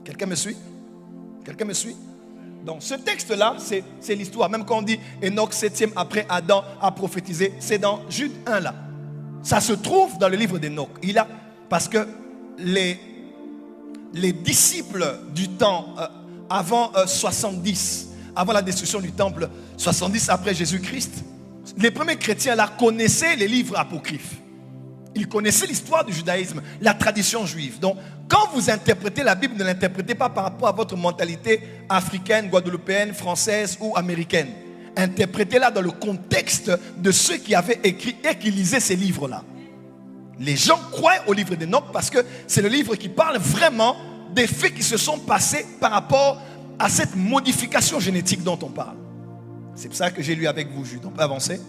Quelqu'un me suit? Quelqu'un me suit? Donc ce texte-là, c'est l'histoire. Même quand on dit Enoch 7e après Adam a prophétisé, c'est dans Jude 1 là. Ça se trouve dans le livre d'Enoch. Parce que les disciples du temps avant 70, avant la destruction du temple, 70 après Jésus-Christ, les premiers chrétiens là connaissaient les livres apocryphes. Ils connaissaient l'histoire du judaïsme, la tradition juive. Donc, quand vous interprétez la Bible, ne l'interprétez pas par rapport à votre mentalité africaine, guadeloupéenne, française ou américaine. Interprétez-la dans le contexte de ceux qui avaient écrit et qui lisaient ces livres-là. Les gens croient au livre d'Enoch parce que c'est le livre qui parle vraiment des faits qui se sont passés par rapport à cette modification génétique dont on parle. C'est pour ça que j'ai lu avec vous, Jude. On peut avancer.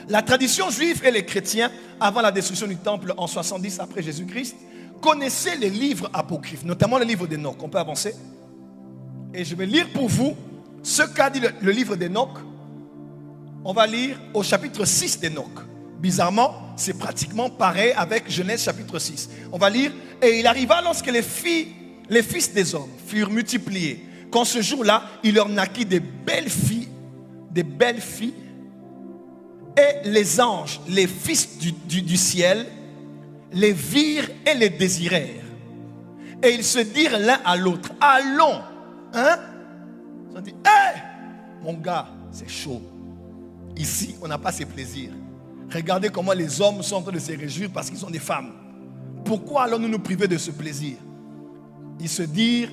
La tradition juive et les chrétiens, avant la destruction du temple en 70 après Jésus-Christ, connaissaient les livres apocryphes, notamment le livre d'Enoch. On peut avancer. Et je vais lire pour vous ce qu'a dit le livre d'Enoch. On va lire au chapitre 6 d'Enoch. Bizarrement, c'est pratiquement pareil avec Genèse chapitre 6. On va lire. Et il arriva lorsque les fils des hommes furent multipliés, qu'en ce jour-là, il leur naquit des belles filles, et les anges, les fils du ciel, les virent et les désirèrent. Et ils se dirent l'un à l'autre, allons, hein? Ils ont dit, hé, mon gars, c'est chaud. Ici, on n'a pas ces plaisirs. Regardez comment les hommes sont en train de se réjouir parce qu'ils sont des femmes. Pourquoi allons-nous nous priver de ce plaisir? Ils se dirent,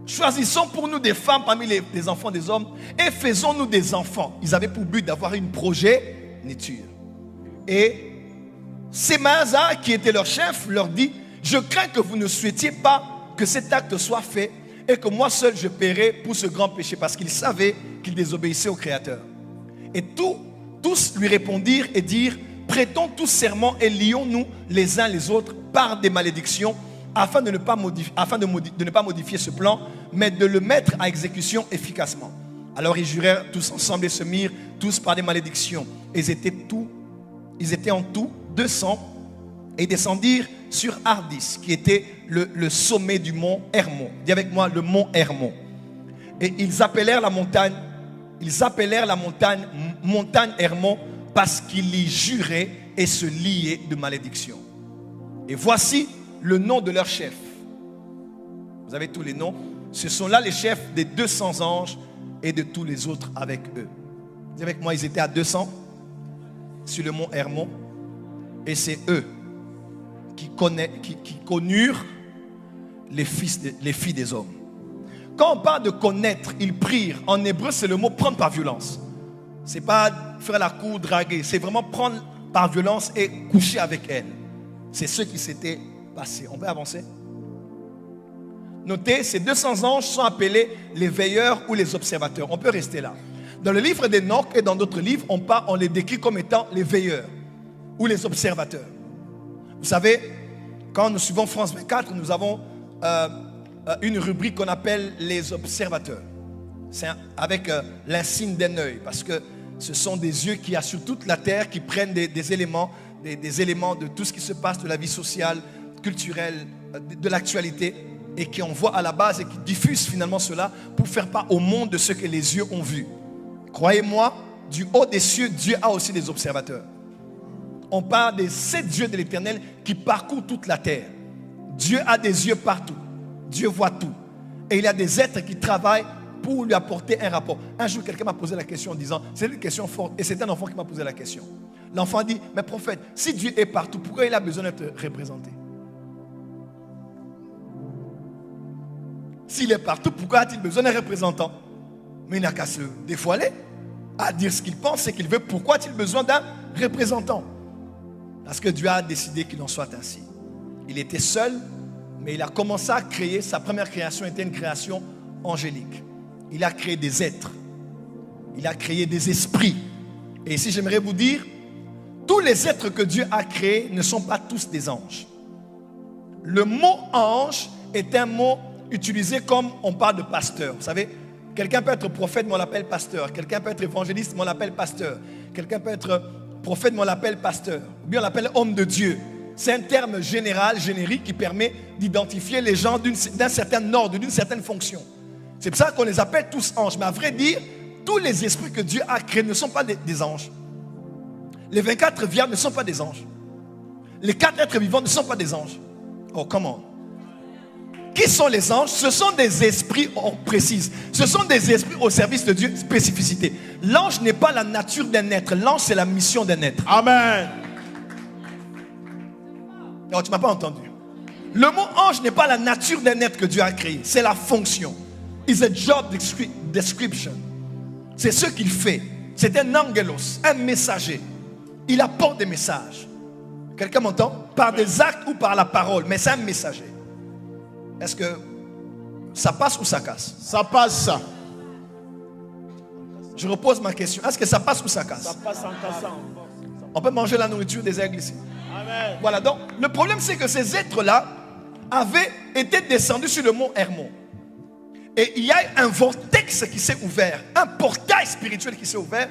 choisissons pour nous des femmes parmi les enfants des hommes et faisons-nous des enfants. Ils avaient pour but d'avoir une progéniture. Et Sémaza, qui était leur chef, leur dit, je crains que vous ne souhaitiez pas que cet acte soit fait et que moi seul je paierai pour ce grand péché, parce qu'ils savaient qu'ils désobéissaient au Créateur. Et tous lui répondirent et dirent, prêtons tous serment et lions-nous les uns les autres par des malédictions, afin de ne pas modifier ce plan, mais de le mettre à exécution efficacement. Alors ils jurèrent tous ensemble et se mirent tous par des malédictions. Ils étaient en tout 200 et descendirent sur Ardis, qui était le sommet du mont Hermon. Dis avec moi, le mont Hermon. Et ils appelèrent la montagne Hermon, parce qu'ils y juraient et se liaient de malédiction. Et voici le nom de leur chef. Vous avez tous les noms. Ce sont là les chefs des 200 anges et de tous les autres avec eux. Dis avec moi, ils étaient à 200 sur le mont Hermon. Et c'est eux qui connurent les filles des hommes. Quand on parle de connaître, ils prirent. En hébreu, c'est le mot prendre par violence. C'est pas faire la cour, draguer. C'est vraiment prendre par violence et coucher avec elle. C'est ce qui s'était passé. On peut avancer. Notez, ces 200 anges sont appelés les veilleurs ou les observateurs. On peut rester là. Dans le livre d'Enoch et dans d'autres livres, on les décrit comme étant les veilleurs ou les observateurs. Vous savez, quand nous suivons France 24, nous avons une rubrique qu'on appelle les observateurs. C'est avec l'insigne d'un œil, parce que ce sont des yeux qui assurent toute la terre, qui prennent des éléments de tout ce qui se passe de la vie sociale, culturelle, de l'actualité, et qui envoient à la base et qui diffusent finalement cela pour faire part au monde de ce que les yeux ont vu. Croyez-moi, du haut des cieux, Dieu a aussi des observateurs. On parle des 7 yeux de l'Éternel qui parcourent toute la terre. Dieu a des yeux partout. Dieu voit tout. Et il y a des êtres qui travaillent pour lui apporter un rapport. Un jour, quelqu'un m'a posé la question en disant, c'est une question forte, et c'est un enfant qui m'a posé la question. L'enfant dit, mais prophète, si Dieu est partout, pourquoi il a besoin d'être représenté? S'il est partout, pourquoi a-t-il besoin d'un représentant? Mais il n'a qu'à se dévoiler, à dire ce qu'il pense, ce qu'il veut. Pourquoi a-t-il besoin d'un représentant? Parce que Dieu a décidé qu'il en soit ainsi. Il était seul, mais il a commencé à créer. Sa première création était une création angélique. Il a créé des êtres. Il a créé des esprits. Et ici, j'aimerais vous dire, tous les êtres que Dieu a créés ne sont pas tous des anges. Le mot ange est un mot utilisé comme on parle de pasteur. Vous savez, quelqu'un peut être prophète, mais on l'appelle pasteur. Quelqu'un peut être évangéliste, mais on l'appelle pasteur. Quelqu'un peut être prophète, mais on l'appelle pasteur. Ou bien on l'appelle homme de Dieu. C'est un terme général, générique, qui permet d'identifier les gens d'un certain ordre, d'une certaine fonction. C'est pour ça qu'on les appelle tous anges. Mais à vrai dire, tous les esprits que Dieu a créés ne sont pas des anges. Les 24 vierges ne sont pas des anges. Les 4 êtres vivants ne sont pas des anges. Oh, comment? Qui sont les anges? Ce sont des esprits, on précise. Ce sont des esprits au service de Dieu, spécificité. L'ange n'est pas la nature d'un être. L'ange, c'est la mission d'un être. Amen. Non, tu ne m'as pas entendu. Le mot ange n'est pas la nature d'un être que Dieu a créé. C'est la fonction. It's a job description. C'est ce qu'il fait. C'est un angelos, un messager. Il apporte des messages. Quelqu'un m'entend? Par des actes ou par la parole. Mais c'est un messager. Est-ce que ça passe ou ça casse? Ça passe. Je repose ma question. Est-ce que ça passe ou ça casse? Ça passe en cassant. On peut manger la nourriture des aigles ici. Amen. Voilà, donc le problème c'est que ces êtres-là avaient été descendus sur le mont Hermon. Et il y a un vortex qui s'est ouvert, un portail spirituel qui s'est ouvert.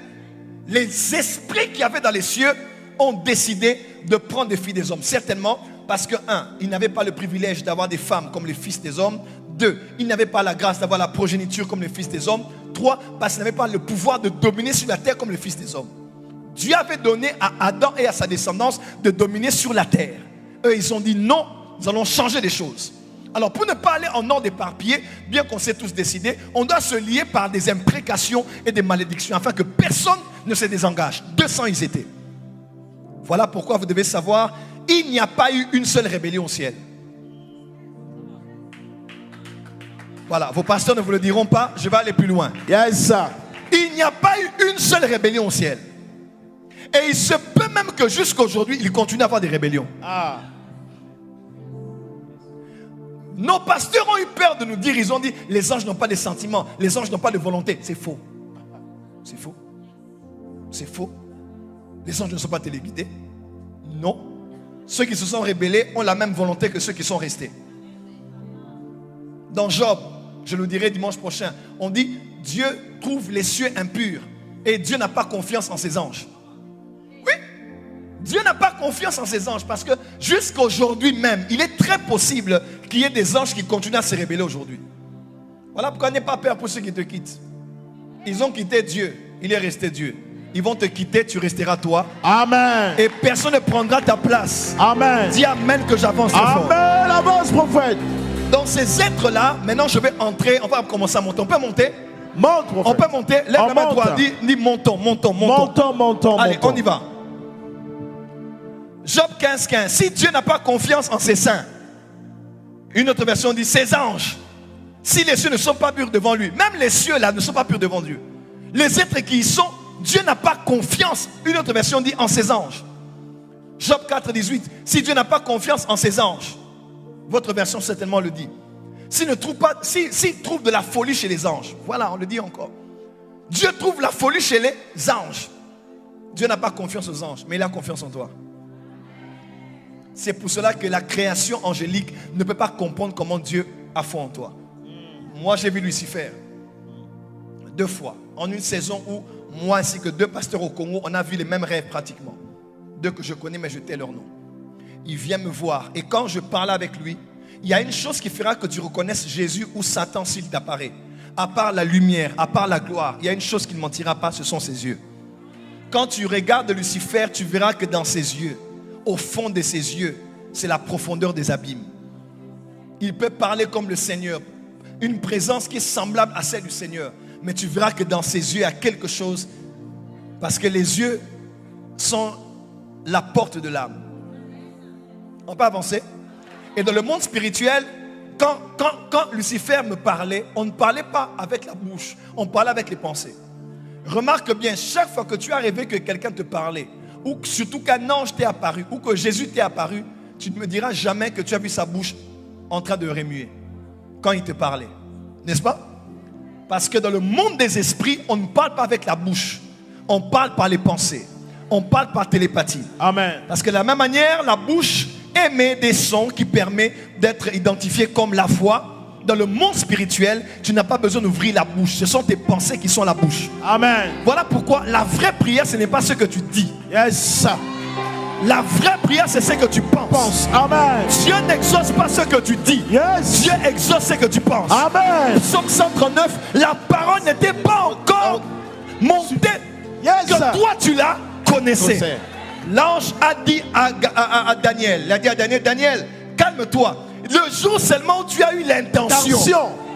Les esprits qu'il y avait dans les cieux ont décidé de prendre des filles des hommes. Certainement parce que, 1, ils n'avaient pas le privilège d'avoir des femmes comme les fils des hommes. 2, ils n'avaient pas la grâce d'avoir la progéniture comme les fils des hommes. 3, parce qu'ils n'avaient pas le pouvoir de dominer sur la terre comme les fils des hommes. Dieu avait donné à Adam et à sa descendance de dominer sur la terre. Eux, ils ont dit non, nous allons changer des choses. Alors, pour ne pas aller en ordre éparpillé, bien qu'on s'est tous décidés, on doit se lier par des imprécations et des malédictions afin que personne ne se désengage. 200 ils étaient. Voilà pourquoi vous devez savoir, il n'y a pas eu une seule rébellion au ciel. Voilà, vos pasteurs ne vous le diront pas, je vais aller plus loin. Yes, sir. Il n'y a pas eu une seule rébellion au ciel. Et il se peut même que jusqu'à aujourd'hui, il continue à avoir des rébellions. Ah. Nos pasteurs ont eu peur de nous dire, ils ont dit, les anges n'ont pas de sentiments, les anges n'ont pas de volonté. C'est faux. C'est faux. C'est faux. Les anges ne sont pas téléguidés. Non. Ceux qui se sont rébellés ont la même volonté que ceux qui sont restés. Dans Job, je le dirai dimanche prochain, on dit, Dieu trouve les cieux impurs et Dieu n'a pas confiance en ses anges. Oui, Dieu n'a pas confiance en ses anges parce que jusqu'à aujourd'hui même, il est très possible qu'il y ait des anges qui continuent à se rébeller aujourd'hui. Voilà pourquoi n'aie pas peur pour ceux qui te quittent. Ils ont quitté Dieu, il est resté Dieu. Ils vont te quitter, tu resteras toi. Amen. Et personne ne prendra ta place. Amen. Dis amen que j'avance très fort. Amen, avance prophète. Dans ces êtres-là, maintenant je vais entrer, on va commencer à monter. On peut monter? Monte prophète. On peut monter. Lève la main droite, dis montons, montons, montons. Montons. Allez, on y va. Job 15:15. Si Dieu n'a pas confiance en ses saints, une autre version dit ses anges. Si les cieux ne sont pas purs devant lui, même les cieux là ne sont pas purs devant Dieu. Les êtres qui y sont, Dieu n'a pas confiance. Une autre version dit en ses anges. Job 4:18. Si Dieu n'a pas confiance en ses anges, votre version certainement le dit. S'il trouve de la folie chez les anges, voilà, on le dit encore. Dieu trouve la folie chez les anges. Dieu n'a pas confiance aux anges, mais il a confiance en toi. C'est pour cela que la création angélique ne peut pas comprendre comment Dieu a foi en toi. Moi, j'ai vu Lucifer 2 fois, en une saison où moi ainsi que 2 pasteurs au Congo, on a vu les mêmes rêves pratiquement. 2 que je connais, mais je tais leur nom. Il vient me voir, et quand je parle avec lui, il y a une chose qui fera que tu reconnaisses Jésus ou Satan s'il t'apparaît. À part la lumière, à part la gloire, il y a une chose qui ne mentira pas, ce sont ses yeux. Quand tu regardes Lucifer, tu verras que dans ses yeux, au fond de ses yeux, c'est la profondeur des abîmes. Il peut parler comme le Seigneur, une présence qui est semblable à celle du Seigneur. Mais tu verras que dans ses yeux, il y a quelque chose. Parce que les yeux sont la porte de l'âme. On peut avancer. Et dans le monde spirituel, quand Lucifer me parlait, on ne parlait pas avec la bouche, on parlait avec les pensées. Remarque bien, chaque fois que tu as rêvé que quelqu'un te parlait, ou surtout qu'un ange t'est apparu, ou que Jésus t'est apparu, tu ne me diras jamais que tu as vu sa bouche en train de remuer quand il te parlait. N'est-ce pas? Parce que dans le monde des esprits, on ne parle pas avec la bouche, on parle par les pensées, on parle par télépathie. Amen. Parce que de la même manière, la bouche émet des sons qui permettent d'être identifié comme la foi. Dans le monde spirituel, tu n'as pas besoin d'ouvrir la bouche. Ce sont tes pensées qui sont la bouche. Amen. Voilà pourquoi la vraie prière, ce n'est pas ce que tu dis. Yes. La vraie prière, c'est ce que tu penses. Pense. Amen. Dieu n'exauce pas ce que tu dis. Yes. Dieu exauce ce que tu penses. Amen. Psaume 139, la parole n'était pas encore montée. Yes. Que toi, tu la connaissais. Connaissais. L'ange a dit à Daniel, il a dit à Daniel, Daniel, calme-toi. Le jour seulement où tu as eu l'intention,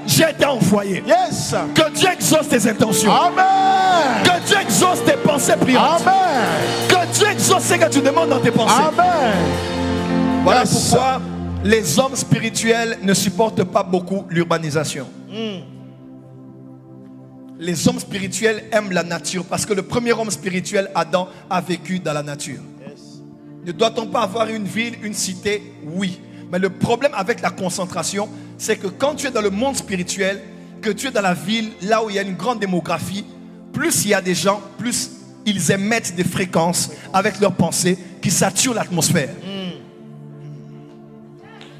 j'ai été envoyé. Yes. Que Dieu exauce tes intentions. Amen. Que Dieu exauce tes pensées priantes. Amen. Que Dieu exauce ce que tu demandes dans tes pensées. Amen. Voilà Yes. pourquoi les hommes spirituels ne supportent pas beaucoup l'urbanisation. Les hommes spirituels aiment la nature parce que le premier homme spirituel, Adam, a vécu dans la nature. Yes. Ne doit-on pas avoir une ville, une cité? Oui. Mais le problème avec la concentration, c'est que quand tu es dans le monde spirituel, que tu es dans la ville, là où il y a une grande démographie, plus il y a des gens, plus ils émettent des fréquences avec leurs pensées qui saturent l'atmosphère.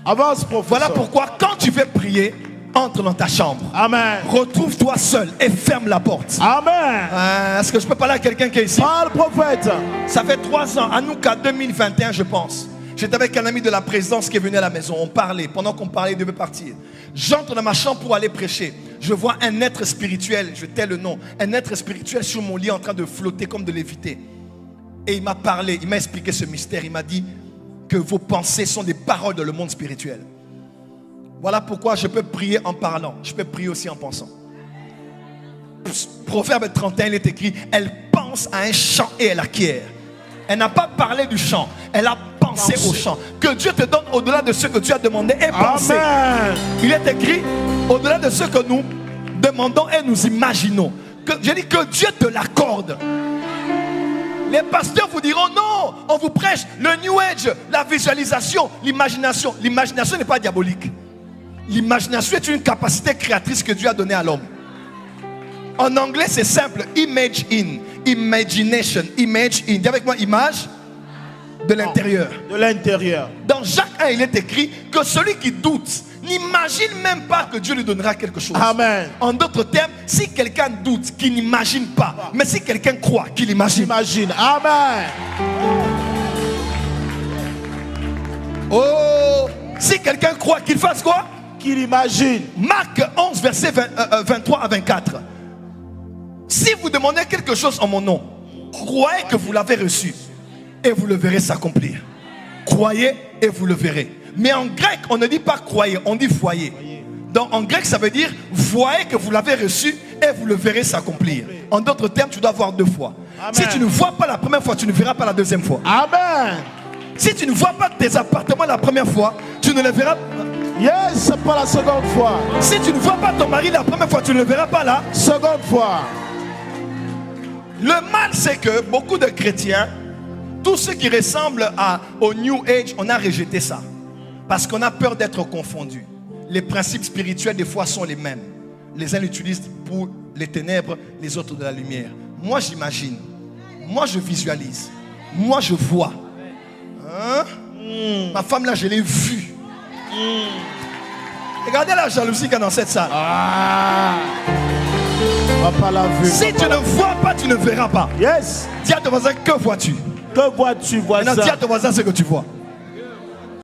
Avance, professeur. Voilà pourquoi quand tu veux prier, entre dans ta chambre. Amen. Retrouve-toi seul et ferme la porte. Amen. Est-ce que je peux parler à quelqu'un qui est ici? Parle, prophète. Ça fait 3 ans, à nous qu'à 2021 je pense. J'étais avec un ami de la présidence qui est venu à la maison. On parlait. Pendant qu'on parlait, il devait partir. J'entre dans ma chambre pour aller prêcher. Je vois un être spirituel, je tais le nom, un être spirituel sur mon lit en train de flotter comme de léviter. Et il m'a parlé, il m'a expliqué ce mystère. Il m'a dit que vos pensées sont des paroles dans le monde spirituel. Voilà pourquoi je peux prier en parlant. Je peux prier aussi en pensant. Proverbe 31, il est écrit, elle pense à un chant et elle acquiert. Elle n'a pas parlé du chant, elle a pensé au chant. Que Dieu te donne au-delà de ce que tu as demandé et pensé. Amen. Il est écrit, au-delà de ce que nous demandons et nous imaginons. Je dis que Dieu te l'accorde. Les pasteurs vous diront non, on vous prêche le New Age, la visualisation, l'imagination. L'imagination n'est pas diabolique. L'imagination est une capacité créatrice que Dieu a donnée à l'homme. En anglais, c'est simple. Image in. Imagination. Image in. Dis avec moi, image de l'intérieur. De l'intérieur. Dans Jacques 1, il est écrit que celui qui doute n'imagine même pas que Dieu lui donnera quelque chose. Amen. En d'autres termes, si quelqu'un doute, qu'il n'imagine pas. Mais si quelqu'un croit, qu'il imagine. Imagine. Amen. Oh, si quelqu'un croit, qu'il fasse quoi? Qu'il imagine. Marc 11, verset 23 à 24. Si vous demandez quelque chose en mon nom, croyez que vous l'avez reçu et vous le verrez s'accomplir. Croyez et vous le verrez. Mais en grec, on ne dit pas croyez, on dit voyez. Donc en grec, ça veut dire voyez que vous l'avez reçu et vous le verrez s'accomplir. En d'autres termes, tu dois voir 2 fois. Amen. Si tu ne vois pas la première fois, tu ne verras pas la deuxième fois. Amen. Si tu ne vois pas tes appartements la première fois, tu ne les verras pas. Yes, c'est pas la seconde fois. Si tu ne vois pas ton mari la première fois, tu ne le verras pas là. Seconde fois. Le mal, c'est que beaucoup de chrétiens, tout ce qui ressemble au New Age, on a rejeté ça. Parce qu'on a peur d'être confondus. Les principes spirituels, des fois, sont les mêmes. Les uns l'utilisent pour les ténèbres, les autres de la lumière. Moi, j'imagine. Moi, je visualise. Moi, je vois. Hein? Ma femme, là, je l'ai vue. Regardez la jalousie qu'il y a dans cette salle. Ah. On va pas la vue. Si tu ne vois pas, tu ne verras pas. Yes. Dis à ton voisin, que vois-tu? Que vois-tu, Maintenant, dis voisin? à ton voisin ce que tu vois.